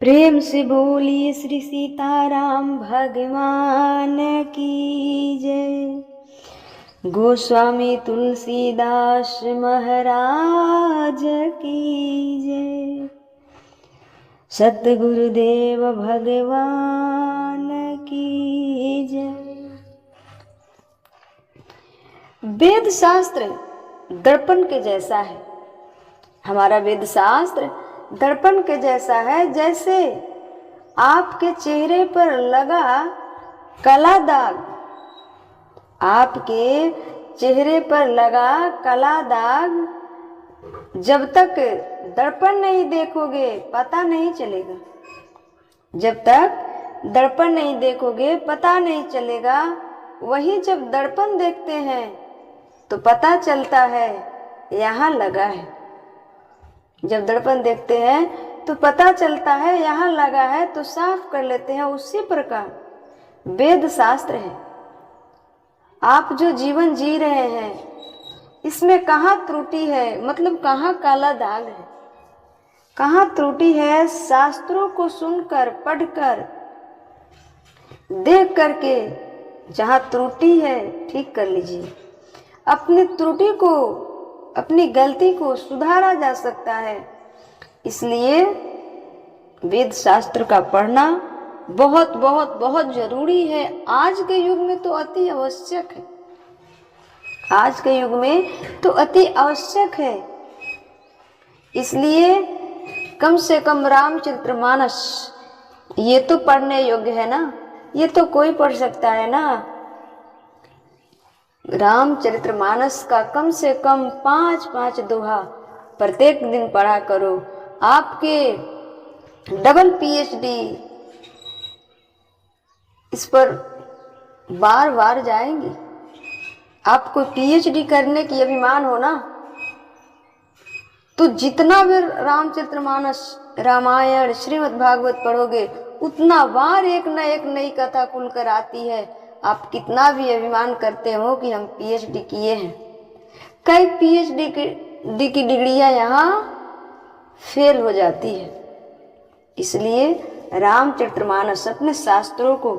प्रेम से बोलिए श्री सीताराम भगवान की जय। गोस्वामी तुलसीदास महाराज की जय। सतगुरुदेव भगवान की जय। वेद शास्त्र दर्पण के जैसा है। हमारा वेद शास्त्र दर्पण के जैसा है। जैसे आपके चेहरे पर लगा काला दाग, आपके चेहरे पर लगा काला दाग जब तक दर्पण नहीं देखोगे पता नहीं चलेगा। जब तक दर्पण नहीं देखोगे पता नहीं चलेगा। वही जब दर्पण देखते हैं तो पता चलता है यहाँ लगा है। जब दर्पण देखते हैं तो पता चलता है यहाँ लगा है, तो साफ कर लेते हैं। उसी प्रकार वेद शास्त्र है। आप जो जीवन जी रहे हैं इसमें कहाँ त्रुटि है, मतलब कहाँ काला दाग है, कहाँ त्रुटि है। शास्त्रों को सुनकर पढ़कर देख करके जहाँ त्रुटि है ठीक कर लीजिए। अपनी त्रुटि को, अपनी गलती को सुधारा जा सकता है। इसलिए वेद शास्त्र का पढ़ना बहुत बहुत बहुत जरूरी है। आज के युग में तो अति आवश्यक है। आज के युग में तो अति आवश्यक है। इसलिए कम से कम रामचरितमानस ये तो पढ़ने योग्य है ना, ये तो कोई पढ़ सकता है ना। रामचरितमानस का कम से कम 5-5 दोहा प्रत्येक दिन पढ़ा करो। आपके डबल पीएचडी इस पर बार बार जाएंगे। आपको पीएचडी करने की अभिमान हो ना, तो जितना भी रामचरितमानस, रामायण, श्रीमद् भागवत पढ़ोगे उतना बार एक न एक नई कथा खुलकर आती है। आप कितना भी अभिमान करते हो कि हम पीएचडी किए हैं, कई पीएचडी की डिग्रियां यहाँ फेल हो जाती है। इसलिए रामचरितमानस अपने शास्त्रों को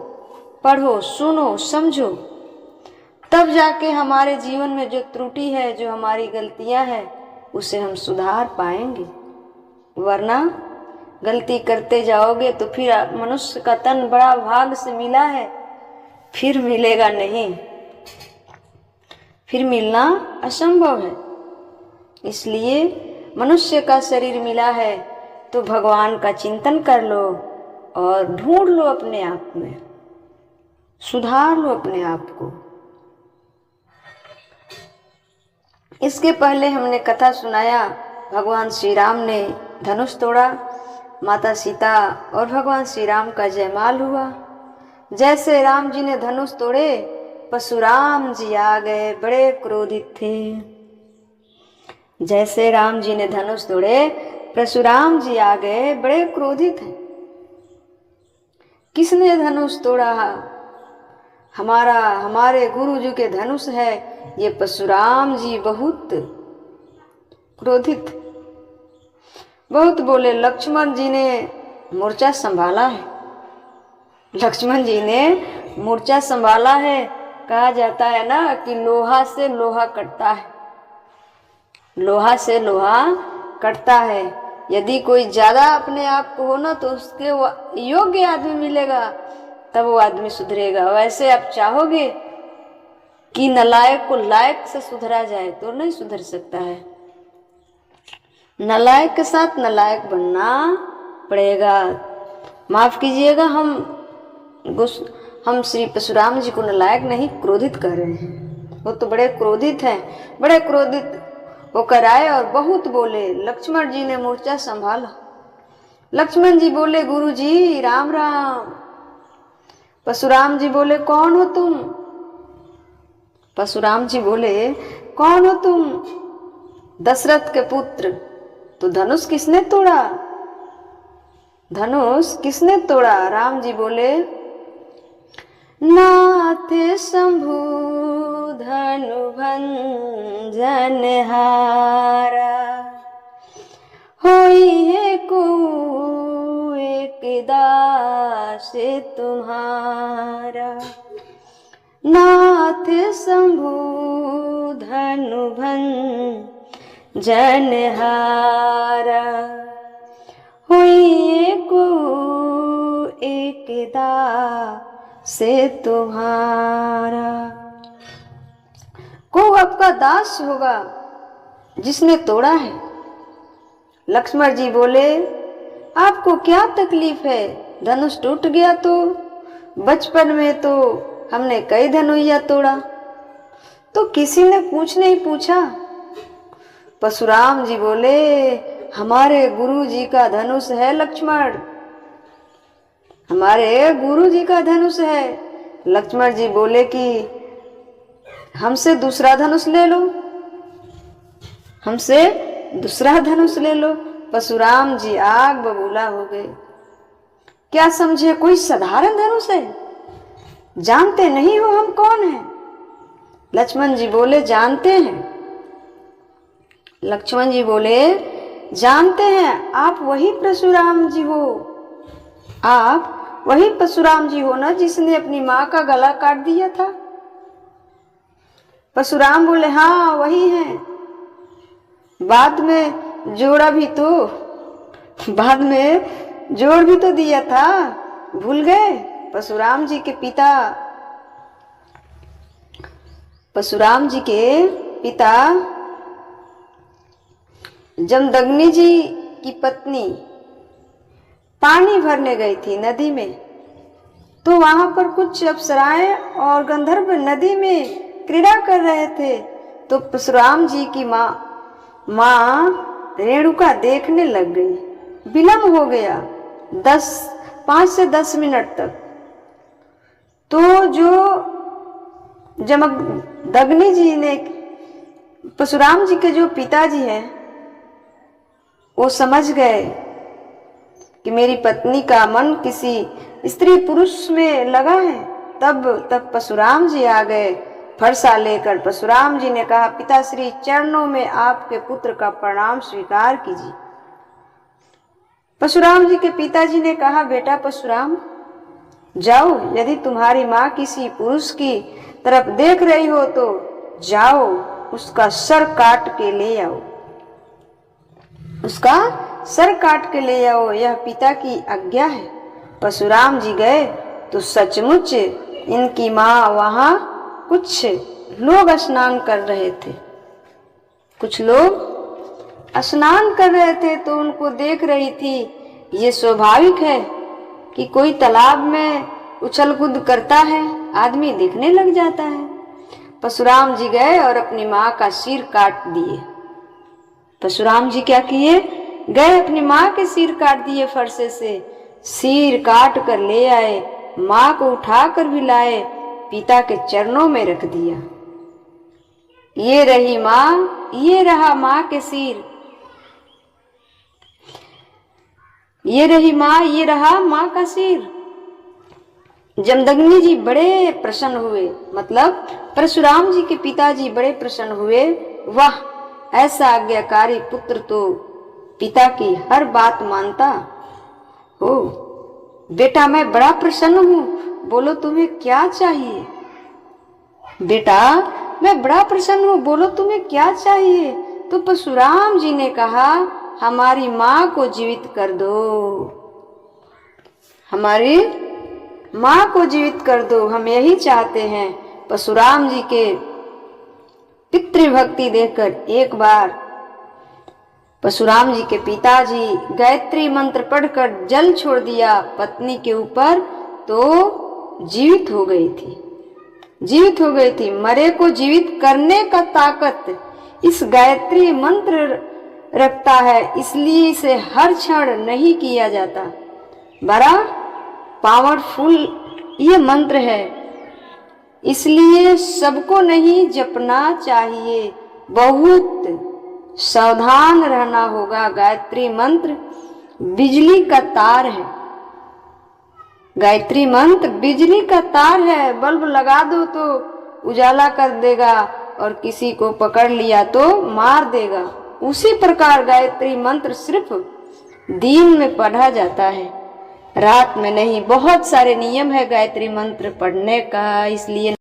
पढ़ो, सुनो, समझो, तब जाके हमारे जीवन में जो त्रुटि है, जो हमारी गलतियां हैं, उसे हम सुधार पाएंगे। वरना गलती करते जाओगे तो फिर मनुष्य का तन बड़ा भाग से मिला है, फिर मिलेगा नहीं, फिर मिलना असंभव है। इसलिए मनुष्य का शरीर मिला है तो भगवान का चिंतन कर लो और ढूंढ लो अपने आप में, सुधार लो अपने आप को। इसके पहले हमने कथा सुनाया, भगवान श्री राम ने धनुष तोड़ा, माता सीता और भगवान श्री राम का जयमाल हुआ। जैसे राम जी ने धनुष तोड़े, परशुराम जी आ गए, बड़े क्रोधित थे। जैसे राम जी ने धनुष तोड़े, परशुराम जी आ गए, बड़े क्रोधित हैं। किसने धनुष तोड़ा? हमारे गुरु जी के धनुष है। ये परशुराम जी बहुत क्रोधित, बहुत बोले। लक्ष्मण जी ने मोर्चा संभाला है। लक्ष्मण जी ने मोर्चा संभाला है। कहा जाता है ना कि लोहा से लोहा कटता है, लोहा से लोहा कटता है। यदि कोई ज्यादा अपने आप को हो ना तो उसके योग्य आदमी मिलेगा, तब वो आदमी सुधरेगा। वैसे आप चाहोगे कि नालायक को लायक से सुधरा जाए तो नहीं सुधर सकता है। नालायक के साथ नालायक बनना पड़ेगा। माफ कीजिएगा, हम श्री परशुराम जी को नालायक नहीं, क्रोधित कर रहे हैं। वो तो बड़े क्रोधित हैं, बड़े क्रोधित होकर आए और बहुत बोले। लक्ष्मण जी ने मोर्चा संभाला। लक्ष्मण जी बोले, गुरु जी राम राम। परशुराम जी बोले, कौन हो तुम? परशुराम जी बोले, कौन हो तुम? दशरथ के पुत्र। तो धनुष किसने तोड़ा? धनुष किसने तोड़ा? राम जी बोले, नाथ शंभु धनु भंजन हारा, होई है को एक दास तुम्हारा, नाथ शंभु धनु भंजनहारा। हुई को एक दास तुम्हारा। को आपका दास होगा जिसने तोड़ा है। लक्ष्मण जी बोले, आपको क्या तकलीफ है? धनुष टूट गया तो बचपन में तो हमने कई धनुइया तोड़ा, तो किसी ने कुछ नहीं पूछा। परशुराम जी बोले, हमारे गुरु जी का धनुष है लक्ष्मण, हमारे गुरु जी का धनुष है। लक्ष्मण जी बोले कि हमसे दूसरा धनुष ले लो, हमसे दूसरा धनुष ले लो। परशुराम जी आग बबूला हो गए। क्या समझे कोई साधारण धनुष है? जानते नहीं हो हम कौन हैं? लक्ष्मण जी बोले, जानते हैं। लक्ष्मण जी बोले, जानते हैं, आप वही परशुराम जी हो, आप वही परशुराम जी हो ना जिसने अपनी माँ का गला काट दिया था। परशुराम बोले, हाँ वही हैं। बाद में जोड़ भी तो दिया था, भूल गए? परशुराम जी के पिता जमदग्नि जी की पत्नी पानी भरने गई थी नदी में, तो वहां पर कुछ अप्सराएं और गंधर्व नदी में क्रीड़ा कर रहे थे। तो परशुराम जी की माँ रेणुका देखने लग गई। विलम्ब हो गया 5 से 10 मिनट तक। तो जो जमदग्नि जी ने, परशुराम जी के जो पिताजी हैं, वो समझ गए कि मेरी पत्नी का मन किसी स्त्री पुरुष में लगा है। तब परशुराम जी आ गए फरसा लेकर। परशुराम जी ने कहा, पिताश्री चरणों में आपके पुत्र का प्रणाम स्वीकार कीजिए। परशुराम जी के पिताजी ने कहा, बेटा परशुराम जाओ, यदि तुम्हारी माँ किसी पुरुष की तरफ देख रही हो तो जाओ, उसका सर काट के ले आओ, उसका सर काट के ले आओ, यह पिता की आज्ञा है। परशुराम जी गए तो सचमुच इनकी माँ वहां कुछ लोग स्नान कर रहे थे, कुछ लोग स्नान कर रहे थे तो उनको देख रही थी। ये स्वाभाविक है कि कोई तालाब में उछल कूद करता है, आदमी देखने लग जाता है। परशुराम जी गए और अपनी माँ का सिर काट दिए। परशुराम जी क्या किए? गए अपनी माँ के सिर काट दिए, फरसे से सिर काट कर ले आए, माँ को उठा कर भी लाए, पिता के चरणों में रख दिया। ये रही माँ, ये रहा माँ के सिर, ये रही माँ, ये रहा माँ का सिर। जमदग्नि जी बड़े प्रसन्न हुए, मतलब परशुराम जी के पिताजी बड़े प्रसन्न हुए। वाह, ऐसा आज्ञाकारी पुत्र तो पिता की हर बात मानता हो। बेटा मैं बड़ा प्रसन्न हूँ, बोलो तुम्हें क्या चाहिए? बेटा मैं बड़ा प्रसन्न हूँ, बोलो तुम्हें क्या चाहिए? तो परशुराम जी ने कहा, हमारी माँ को जीवित कर दो, हमारी माँ को जीवित कर दो, हम यही चाहते हैं। परशुराम जी के पितृभक्ति देखकर एक बार परशुराम जी के पिताजी गायत्री मंत्र पढ़कर जल छोड़ दिया पत्नी के ऊपर, तो जीवित हो गई थी, जीवित हो गई थी। मरे को जीवित करने का ताकत इस गायत्री मंत्र रखता है, इसलिए इसे हर क्षण नहीं किया जाता। बड़ा पावरफुल ये मंत्र है, इसलिए सबको नहीं जपना चाहिए, बहुत सावधान रहना होगा। गायत्री मंत्र बिजली का तार है, गायत्री मंत्र बिजली का तार है, बल्ब लगा दो तो उजाला कर देगा और किसी को पकड़ लिया तो मार देगा। उसी प्रकार गायत्री मंत्र सिर्फ दिन में पढ़ा जाता है, रात में नहीं। बहुत सारे नियम है गायत्री मंत्र पढ़ने का, इसलिए